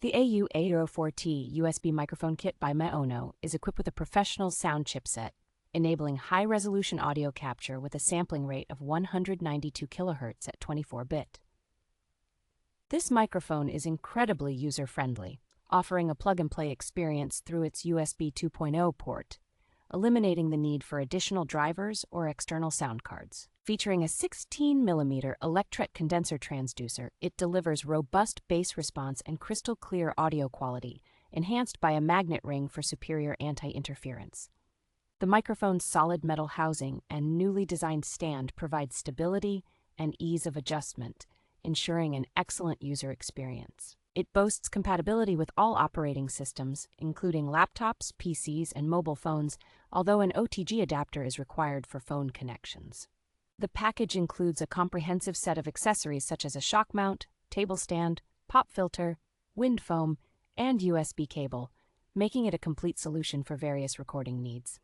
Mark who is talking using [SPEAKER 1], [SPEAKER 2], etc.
[SPEAKER 1] The AU-A04T USB Microphone Kit by MAONO is equipped with a professional sound chipset, enabling high-resolution audio capture with a sampling rate of 192 kilohertz at 24-bit. This microphone is incredibly user-friendly, offering a plug-and-play experience through its USB 2.0 port, eliminating the need for additional drivers or external sound cards. Featuring a 16mm electret condenser transducer, it delivers robust bass response and crystal-clear audio quality, enhanced by a magnet ring for superior anti-interference. The microphone's solid metal housing and newly designed stand provide stability and ease of adjustment, ensuring an excellent user experience. It boasts compatibility with all operating systems, including laptops, PCs, and mobile phones, although an OTG adapter is required for phone connections. The package includes a comprehensive set of accessories such as a shock mount, table stand, pop filter, wind foam, and USB cable, making it a complete solution for various recording needs.